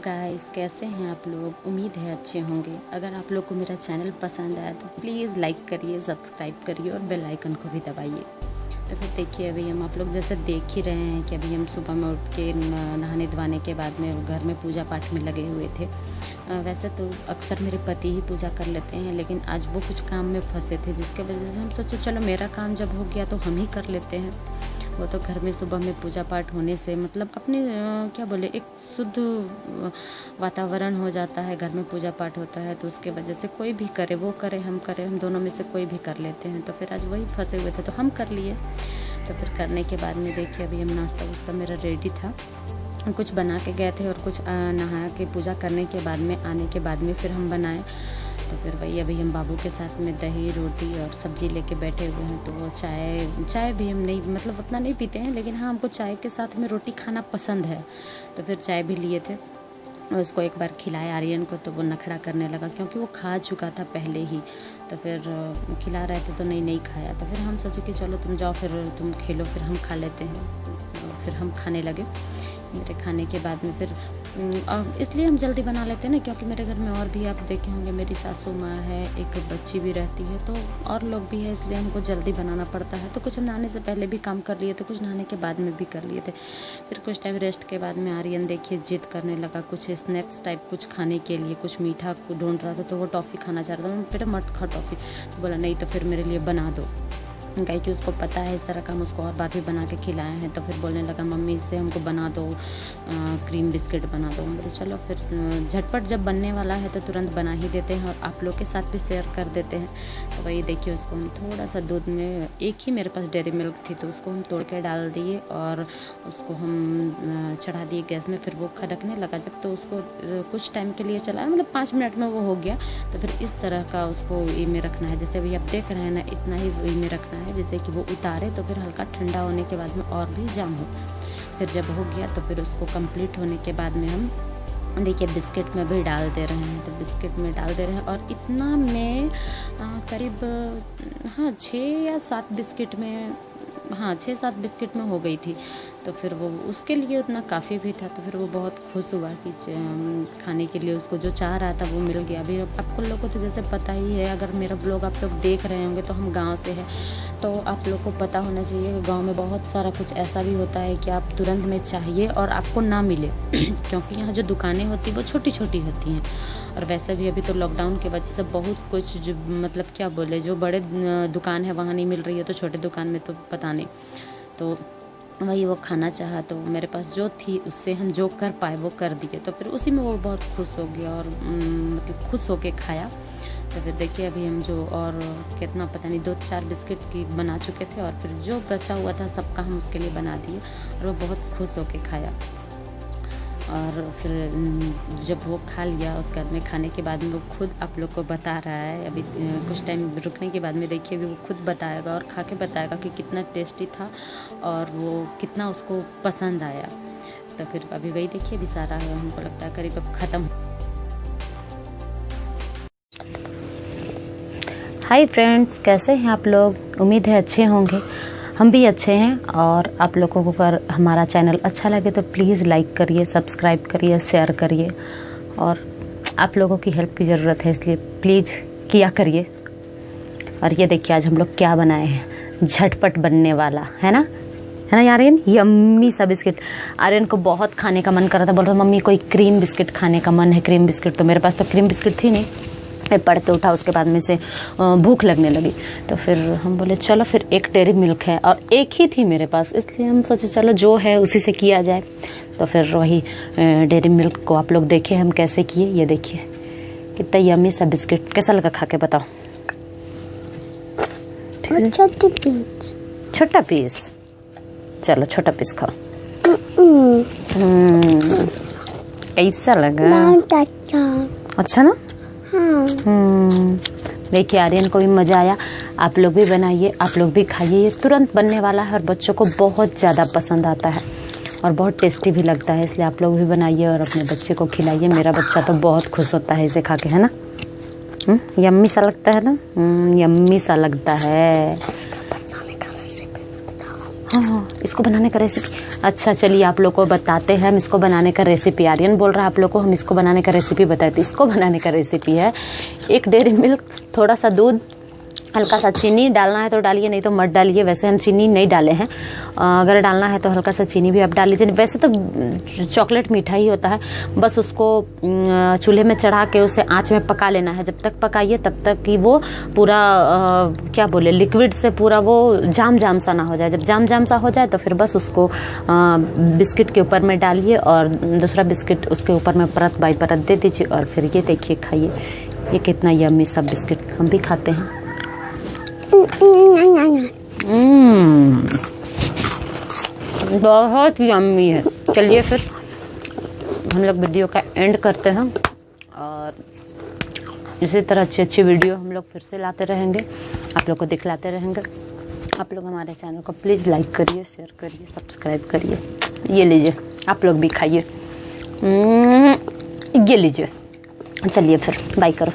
Guys, कैसे हैं आप लोग। उम्मीद है अच्छे होंगे। अगर आप लोग को मेरा चैनल पसंद आया तो प्लीज़ लाइक करिए, सब्सक्राइब करिए और बेल आइकन को भी दबाइए। तो फिर देखिए, अभी हम आप लोग जैसे देख ही रहे हैं कि अभी हम सुबह में उठ के नहाने धोने के बाद में घर में पूजा पाठ में लगे हुए थे। वैसे तो अक्सर मेरे पति ही पूजा कर लेते हैं, लेकिन आज वो कुछ काम में फंसे थे, जिसके वजह से हम सोचे चलो मेरा काम जब हो गया तो हम ही कर लेते हैं। वो तो घर में सुबह में पूजा पाठ होने से मतलब अपने क्या बोले, एक शुद्ध वातावरण हो जाता है। घर में पूजा पाठ होता है तो उसके वजह से कोई भी करे, वो करे, हम करें, हम दोनों में से कोई भी कर लेते हैं। तो फिर आज वही फंसे हुए थे तो हम कर लिए। तो फिर करने के बाद में देखिए, अभी हम नाश्ता वास्ता मेरा रेडी था, कुछ बना के गए थे और कुछ नहा के पूजा करने के बाद में आने के बाद में फिर हम बनाए। तो फिर वही अभी हम बाबू के साथ में दही रोटी और सब्ज़ी लेके बैठे हुए हैं। तो वो चाय भी हम नहीं मतलब उतना नहीं पीते हैं, लेकिन हाँ हमको चाय के साथ में रोटी खाना पसंद है। तो फिर चाय भी लिए थे और उसको एक बार खिलाया आर्यन को, तो वो नखड़ा करने लगा क्योंकि वो खा चुका था पहले ही। तो फिर खिला रहे थे तो नहीं खाया। तो फिर हम सोचे कि चलो तुम जाओ, फिर तुम खेलो, फिर हम खा लेते हैं। तो फिर हम खाने लगे। मेरे खाने के बाद में फिर इसलिए हम जल्दी बना लेते हैं ना, क्योंकि मेरे घर में और भी आप देखे होंगे, मेरी सासू माँ है, एक बच्ची भी रहती है, तो और लोग भी है, इसलिए हमको जल्दी बनाना पड़ता है। तो कुछ हम नहाने से पहले भी काम कर लिए थे, कुछ नहाने के बाद में भी कर लिए थे। फिर कुछ टाइम रेस्ट के बाद में आर्यन देखिए जिद करने लगा कुछ स्नैक्स टाइप कुछ खाने के लिए, कुछ मीठा ढूंढ रहा था। तो वो टॉफ़ी खाना चाह रहा था। बेटा मत खा टॉफ़ी। तो बोला नहीं, तो फिर मेरे लिए बना दो। कहीं कि उसको पता है इस तरह का हम उसको और बार भी बना के खिलाए हैं। तो फिर बोलने लगा मम्मी इससे हमको बना दो, क्रीम बिस्किट बना दो। बोले चलो फिर झटपट जब बनने वाला है तो तुरंत बना ही देते हैं और आप लोग के साथ भी शेयर कर देते हैं। तो वही देखिए, उसको हम थोड़ा सा दूध में, एक ही मेरे पास डेयरी मिल्क थी तो उसको हम तोड़ के डाल दिए और उसको हम चढ़ा दिए गैस में। फिर वो खदकने लगा जब, तो उसको कुछ टाइम के लिए चलाया, मतलब 5 मिनट में वो हो गया। तो फिर इस तरह का उसको ई में रखना है, जैसे अभी आप देख रहे हैं ना, इतना ही ई में रखना है जैसे कि वो उतारे तो फिर हल्का ठंडा होने के बाद में और भी जाम हो। फिर जब हो गया तो फिर उसको कंप्लीट होने के बाद में हम देखिए बिस्किट में भी डाल दे रहे हैं। तो बिस्किट में डाल दे रहे हैं और इतना में करीब 6 या 7 बिस्किट में, 6-7 बिस्किट में हो गई थी। तो फिर वो उसके लिए उतना काफ़ी भी था। तो फिर वो बहुत खुश हुआ कि खाने के लिए उसको जो चाह रहा था वो मिल गया। अभी आपको लोगों को तो जैसे पता ही है, अगर मेरा ब्लॉग आप लोग देख रहे होंगे तो हम गांव से हैं, तो आप लोग को पता होना चाहिए कि गांव में बहुत सारा कुछ ऐसा भी होता है कि आप तुरंत में चाहिए और आपको ना मिले क्योंकि यहाँ जो दुकानें होती हैं वो छोटी छोटी होती हैं। और वैसे भी अभी तो लॉकडाउन की वजह से बहुत कुछ जो मतलब क्या बोले, जो बड़े दुकान है वहाँ नहीं मिल रही है, तो छोटे दुकान में तो पता नहीं। तो वही वो खाना चाहा तो मेरे पास जो थी उससे हम जो कर पाए वो कर दिए। तो फिर उसी में वो बहुत खुश हो गया और मतलब खुश होके खाया। तो फिर देखिए, अभी हम जो और कितना पता नहीं 2-4 बिस्किट की बना चुके थे और फिर जो बचा हुआ था सबका हम उसके लिए बना दिए और वो बहुत खुश होके खाया। और फिर जब वो खा लिया, उसके बाद में खाने के बाद में वो खुद आप लोग को बता रहा है। अभी कुछ टाइम रुकने के बाद में देखिए अभी वो खुद बताएगा और खा के बताएगा कि कितना टेस्टी था और वो कितना उसको पसंद आया। तो फिर अभी वही देखिए, अभी सारा हमको लगता है करीब अब ख़त्म। हाय फ्रेंड्स, कैसे हैं आप लोग। उम्मीद है अच्छे होंगे। हम भी अच्छे हैं। और आप लोगों को अगर हमारा चैनल अच्छा लगे तो प्लीज़ लाइक करिए, सब्सक्राइब करिए, शेयर करिए। और आप लोगों की हेल्प की ज़रूरत है, इसलिए प्लीज़ किया करिए। और ये देखिए आज हम लोग क्या बनाए हैं, झटपट बनने वाला है ना आर्यन, यम्मी सा बिस्किट। आर्यन को बहुत खाने का मन कर रहा था, बोल रहा था मम्मी कोई क्रीम बिस्किट खाने का मन है, क्रीम बिस्किट। तो मेरे पास तो क्रीम बिस्किट थी नहीं, पढ़ के उठा, उसके बाद में से भूख लगने लगी। तो फिर हम बोले चलो फिर एक डेयरी मिल्क है और एक ही थी मेरे पास, इसलिए हम सोचे चलो जो है उसी से किया जाए। तो फिर वही डेयरी मिल्क को आप लोग देखे हम कैसे किए। ये देखिए कितना यम्मी सा बिस्किट, कैसा लगा खा के बताओ। छोटा पीस, चलो छोटा पीस खाओ। कैसा लगा? अच्छा ना। देखिए आर्यन को भी मज़ा आया। आप लोग भी बनाइए, आप लोग भी खाइए। ये तुरंत बनने वाला है और बच्चों को बहुत ज़्यादा पसंद आता है और बहुत टेस्टी भी लगता है, इसलिए आप लोग भी बनाइए और अपने बच्चे को खिलाइए। मेरा बच्चा तो बहुत खुश होता है इसे खा के, है ना। यम्मी सा लगता है ना, यम्मी सा लगता है। हाँ, इसको बनाने का रेसिपी अच्छा चलिए आप लोग को बताते हैं हम इसको बनाने का रेसिपी। आर्यन बोल रहा है आप लोग को हम इसको बनाने का रेसिपी बताते। इसको बनाने का रेसिपी है 1 डेयरी मिल्क, थोड़ा सा दूध, हल्का सा चीनी, डालना है तो डालिए नहीं तो मत डालिए। वैसे हम चीनी नहीं डाले हैं, अगर डालना है तो हल्का सा चीनी भी आप डाल लीजिए। वैसे तो चॉकलेट मीठा ही होता है, बस उसको चूल्हे में चढ़ा के उसे आंच में पका लेना है। जब तक पकाइए तब तक कि वो पूरा क्या बोले लिक्विड से पूरा वो जाम सा ना हो जाए। जब जाम सा हो जाए तो फिर बस उसको बिस्किट के ऊपर में डालिए और दूसरा बिस्किट उसके ऊपर में परत बाई परत दे दीजिए और फिर ये देखिए खाइए। ये कितना यम्मी सा बिस्किट, हम भी खाते हैं। बहुत यम्मी है। चलिए फिर हम लोग वीडियो का एंड करते हैं और इसी तरह अच्छी वीडियो हम लोग फिर से लाते रहेंगे, आप लोग को दिखलाते रहेंगे। आप लोग हमारे चैनल को प्लीज़ लाइक करिए, शेयर करिए, सब्सक्राइब करिए। ये लीजिए आप लोग भी खाइए, ये लीजिए। चलिए फिर बाय करो।